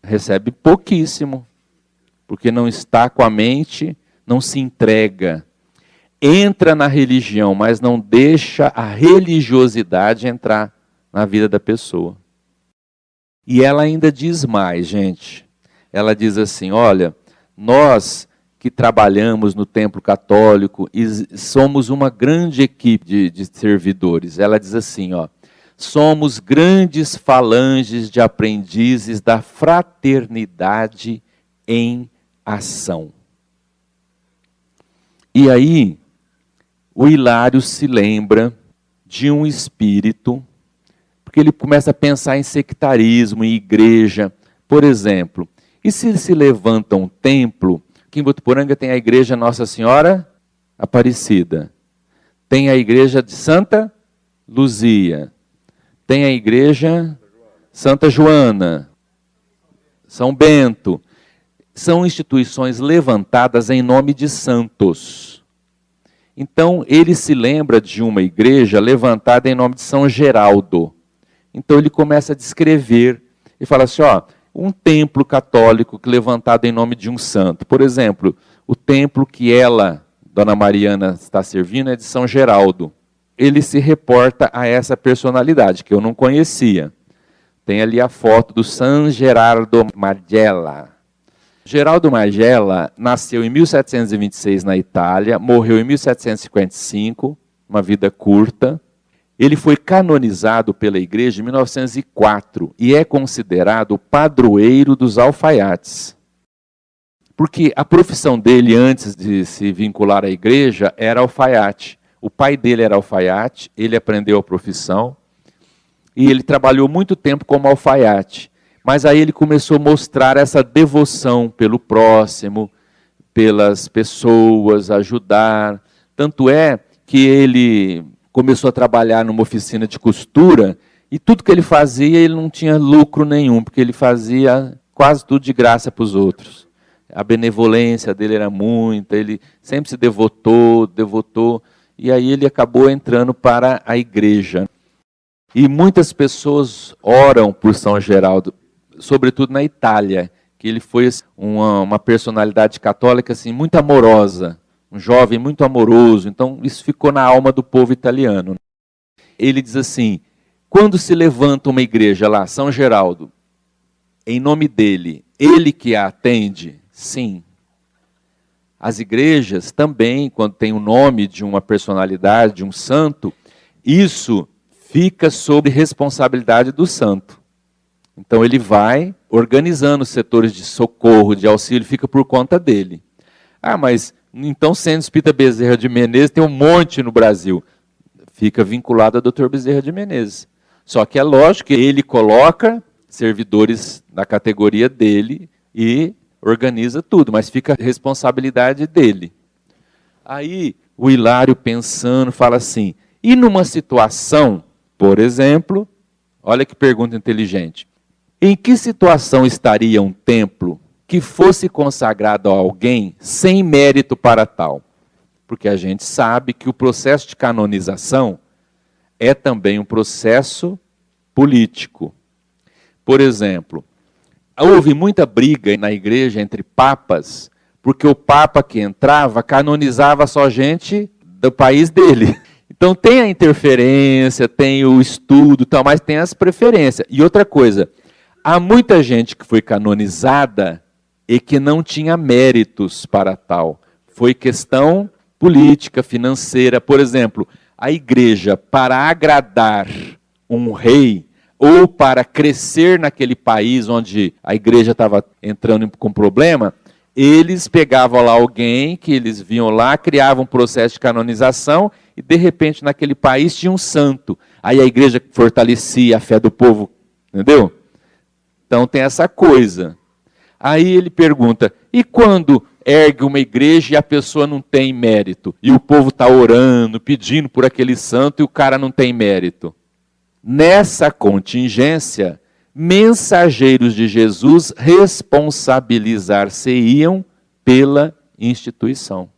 Recebe pouquíssimo, porque não está com a mente, não se entrega. Entra na religião, mas não deixa a religiosidade entrar na vida da pessoa. E ela ainda diz mais, gente. Ela diz assim, olha, nós que trabalhamos no templo católico e somos uma grande equipe de servidores. Ela diz assim, ó, somos grandes falanges de aprendizes da fraternidade em ação. E aí, o Hilário se lembra de um espírito, porque ele começa a pensar em sectarismo, em igreja. Por exemplo, e se levanta um templo, aqui em Votuporanga tem a igreja Nossa Senhora Aparecida, tem a igreja de Santa Luzia, tem a igreja Santa Joana, São Bento. são instituições levantadas em nome de santos. Então, ele se lembra de uma igreja levantada em nome de São Geraldo. Então, ele começa a descrever e fala assim, ó, um templo católico levantado em nome de um santo. Por exemplo, o templo que ela, Dona Mariana, está servindo é de São Geraldo. Ele se reporta a essa personalidade, que eu não conhecia. Tem ali a foto do San Gerardo Marghella. Geraldo Marghella nasceu em 1726 na Itália, morreu em 1755, uma vida curta. Ele foi canonizado pela igreja em 1904 e é considerado o padroeiro dos alfaiates. Porque a profissão dele, antes de se vincular à igreja, era alfaiate. O pai dele era alfaiate, ele aprendeu a profissão e ele trabalhou muito tempo como alfaiate. Mas aí ele começou a mostrar essa devoção pelo próximo, pelas pessoas, ajudar. Tanto é que ele começou a trabalhar numa oficina de costura e tudo que ele fazia, ele não tinha lucro nenhum, porque ele fazia quase tudo de graça para os outros. A benevolência dele era muita, ele sempre se devotou, e aí ele acabou entrando para a igreja. E muitas pessoas oram por São Geraldo, sobretudo na Itália, que ele foi uma personalidade católica assim, muito amorosa, um jovem muito amoroso, então isso ficou na alma do povo italiano. Ele diz assim, quando se levanta uma igreja lá, São Geraldo, em nome dele, ele que a atende, sim. As igrejas também, quando tem o nome de uma personalidade, de um santo, isso fica sob responsabilidade do santo. Então ele vai organizando os setores de socorro, de auxílio, fica por conta dele. Ah, mas então Centro Espírita Bezerra de Menezes tem um monte no Brasil. Fica vinculado a Dr. Bezerra de Menezes. Só que é lógico que ele coloca servidores da categoria dele e organiza tudo, mas fica a responsabilidade dele. Aí o Hilário pensando fala assim, e numa situação, por exemplo, olha que pergunta inteligente, em que situação estaria um templo que fosse consagrado a alguém sem mérito para tal? Porque a gente sabe que o processo de canonização é também um processo político. Por exemplo, houve muita briga na igreja entre papas, porque o papa que entrava canonizava só gente do país dele. Então tem a interferência, tem o estudo, tal, mas tem as preferências. E outra coisa, há muita gente que foi canonizada e que não tinha méritos para tal. Foi questão política, financeira. Por exemplo, a igreja, para agradar um rei, ou para crescer naquele país onde a igreja estava entrando com problema, eles pegavam lá alguém que eles viam lá, criavam um processo de canonização e de repente naquele país tinha um santo. Aí a igreja fortalecia a fé do povo, entendeu? Então tem essa coisa. Aí ele pergunta, e quando ergue uma igreja e a pessoa não tem mérito? E o povo está orando, pedindo por aquele santo e o cara não tem mérito? Nessa contingência, mensageiros de Jesus responsabilizar-se-iam pela instituição.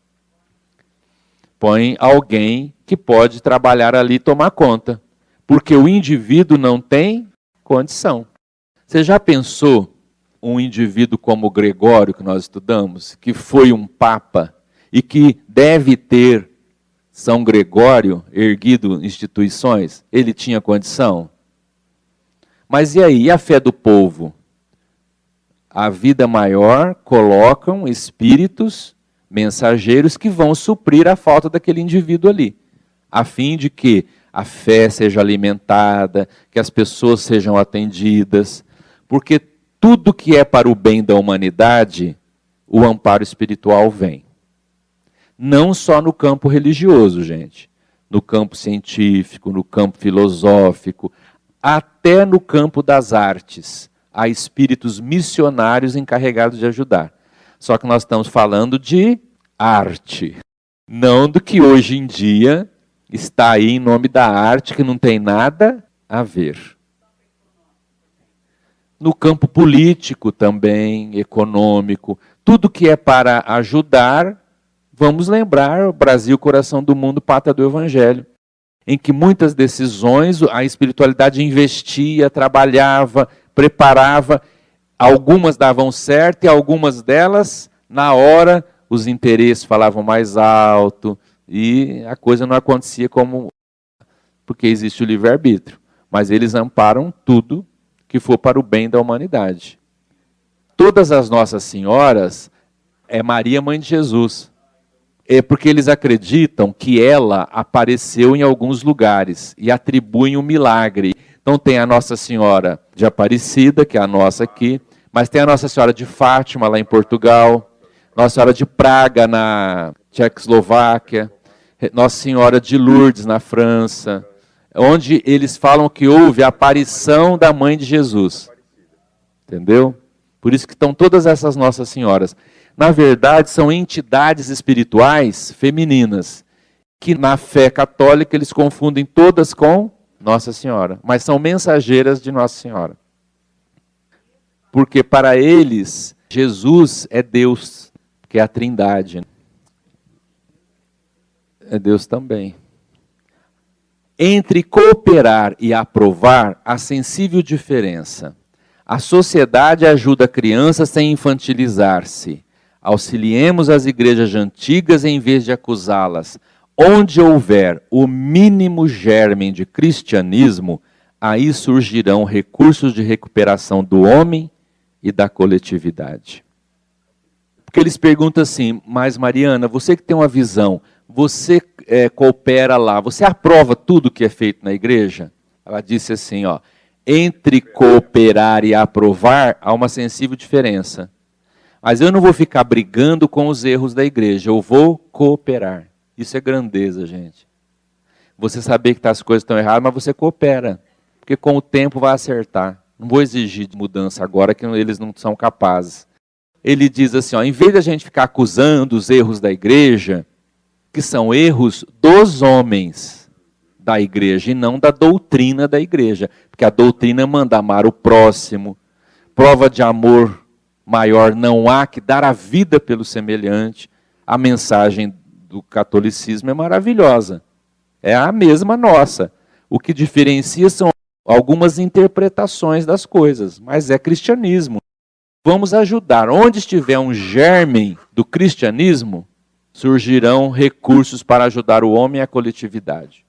Põe alguém que pode trabalhar ali e tomar conta, porque o indivíduo não tem condição. Você já pensou um indivíduo como Gregório, que nós estudamos, que foi um papa e que deve ter São Gregório erguido instituições? Ele tinha condição? Mas e aí, e a fé do povo? A vida maior colocam espíritos mensageiros que vão suprir a falta daquele indivíduo ali, a fim de que a fé seja alimentada, que as pessoas sejam atendidas, porque tudo que é para o bem da humanidade, o amparo espiritual vem. Não só no campo religioso, gente. No campo científico, no campo filosófico, até no campo das artes. Há espíritos missionários encarregados de ajudar. Só que nós estamos falando de arte. Não do que hoje em dia está aí em nome da arte, que não tem nada a ver. no campo político também, econômico, tudo que é para ajudar. Vamos lembrar o Brasil, coração do mundo, pátria do Evangelho, em que muitas decisões a espiritualidade investia, trabalhava, preparava, algumas davam certo e algumas delas, na hora, os interesses falavam mais alto e a coisa não acontecia porque existe o livre-arbítrio. Mas eles amparam tudo que for para o bem da humanidade. Todas as Nossas Senhoras é Maria, mãe de Jesus. É porque eles acreditam que ela apareceu em alguns lugares e atribuem um milagre. Então tem a Nossa Senhora de Aparecida, que é a nossa aqui, mas tem a Nossa Senhora de Fátima, lá em Portugal, Nossa Senhora de Praga, na Tchecoslováquia, Nossa Senhora de Lourdes, na França, onde eles falam que houve a aparição da mãe de Jesus. Entendeu? Por isso que estão todas essas Nossas Senhoras. Na verdade, são entidades espirituais femininas, que na fé católica eles confundem todas com Nossa Senhora, mas são mensageiras de Nossa Senhora. Porque para eles, Jesus é Deus, que é a Trindade. É Deus também. Entre cooperar e aprovar, há sensível diferença. A sociedade ajuda a criança sem infantilizar-se. Auxiliemos as igrejas antigas em vez de acusá-las. Onde houver o mínimo germe de cristianismo, aí surgirão recursos de recuperação do homem e da coletividade. Porque eles perguntam assim, mas Mariana, você que tem uma visão, você coopera lá, você aprova tudo que é feito na igreja? Ela disse assim, ó, entre cooperar e aprovar, há uma sensível diferença. Mas eu não vou ficar brigando com os erros da igreja, eu vou cooperar. Isso é grandeza, gente. Você saber que as coisas estão erradas, mas você coopera. Porque com o tempo vai acertar. Não vou exigir de mudança agora, que eles não são capazes. Ele diz assim, ó, em vez da gente ficar acusando os erros da igreja, que são erros dos homens da igreja e não da doutrina da igreja. Porque a doutrina manda amar o próximo, prova de amor maior não há que dar a vida pelo semelhante. A mensagem do catolicismo é maravilhosa. É a mesma nossa. O que diferencia são algumas interpretações das coisas, mas é cristianismo. Vamos ajudar. Onde estiver um germe do cristianismo, surgirão recursos para ajudar o homem e a coletividade.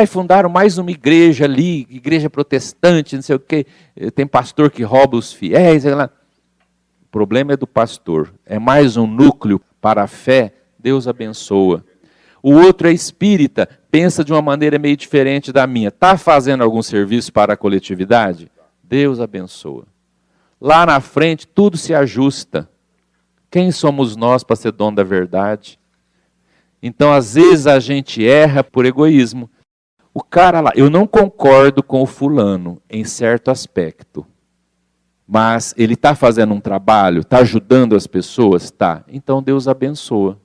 Fundaram mais uma igreja ali, igreja protestante, não sei o quê. Tem pastor que rouba os fiéis. Sei lá. O problema é do pastor. É mais um núcleo para a fé. Deus abençoa. O outro é espírita, pensa de uma maneira meio diferente da minha. Está fazendo algum serviço para a coletividade? Deus abençoa. Lá na frente, tudo se ajusta. Quem somos nós para ser dono da verdade? Então, às vezes, a gente erra por egoísmo. O cara lá, eu não concordo com o fulano em certo aspecto. Mas ele está fazendo um trabalho, está ajudando as pessoas? Tá. Então, Deus abençoa.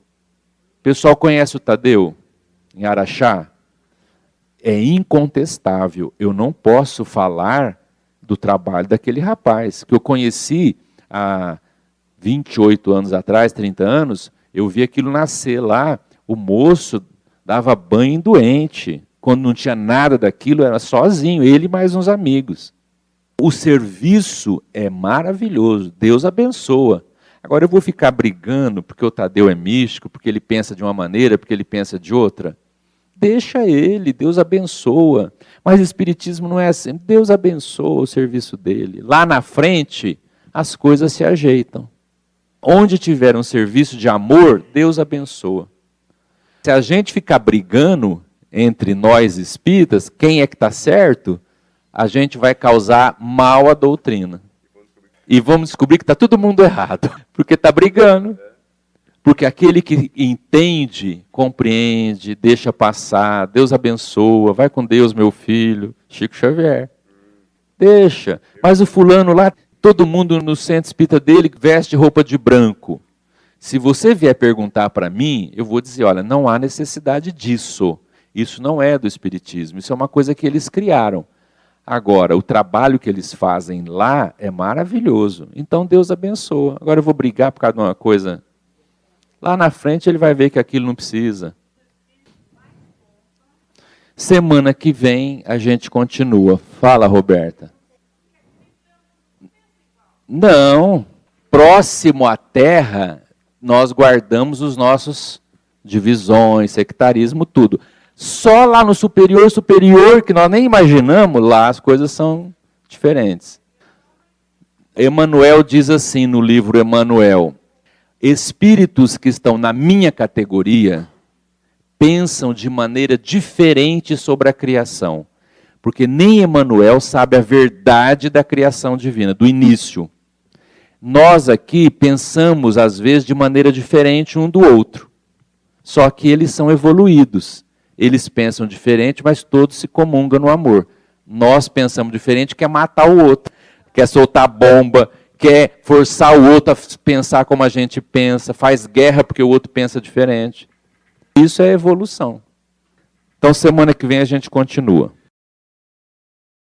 O pessoal conhece o Tadeu, em Araxá? É incontestável. Eu não posso falar do trabalho daquele rapaz, que eu conheci há 28 anos atrás, 30 anos, eu vi aquilo nascer lá. O moço dava banho em doente. Quando não tinha nada daquilo, era sozinho, ele e mais uns amigos. O serviço é maravilhoso, Deus abençoa. Agora eu vou ficar brigando porque o Tadeu é místico, porque ele pensa de uma maneira, porque ele pensa de outra? Deixa ele, Deus abençoa. Mas o espiritismo não é assim, Deus abençoa o serviço dele. Lá na frente, as coisas se ajeitam. Onde tiver um serviço de amor, Deus abençoa. Se a gente ficar brigando entre nós espíritas, quem é que está certo, a gente vai causar mal à doutrina. E vamos descobrir que está todo mundo errado, porque está brigando. Porque aquele que entende, compreende, deixa passar, Deus abençoa, vai com Deus, meu filho, Chico Xavier. Deixa. Mas o fulano lá, todo mundo no centro espírita dele veste roupa de branco. Se você vier perguntar para mim, eu vou dizer, olha, não há necessidade disso. Isso não é do espiritismo, isso é uma coisa que eles criaram. Agora, o trabalho que eles fazem lá é maravilhoso. Então Deus abençoa. Agora eu vou brigar por causa de uma coisa. Lá na frente ele vai ver que aquilo não precisa. Semana que vem a gente continua. Fala, Roberta. Não. Próximo à Terra, nós guardamos os nossos divisões, sectarismo, tudo. Só lá no superior, que nós nem imaginamos, lá as coisas são diferentes. Emmanuel diz assim no livro Emmanuel: espíritos que estão na minha categoria pensam de maneira diferente sobre a criação. Porque nem Emmanuel sabe a verdade da criação divina, do início. Nós aqui pensamos, às vezes, de maneira diferente um do outro. Só que eles são evoluídos. Eles pensam diferente, mas todos se comungam no amor. Nós pensamos diferente, quer matar o outro, quer soltar bomba, quer forçar o outro a pensar como a gente pensa, faz guerra porque o outro pensa diferente. Isso é evolução. Então, semana que vem a gente continua.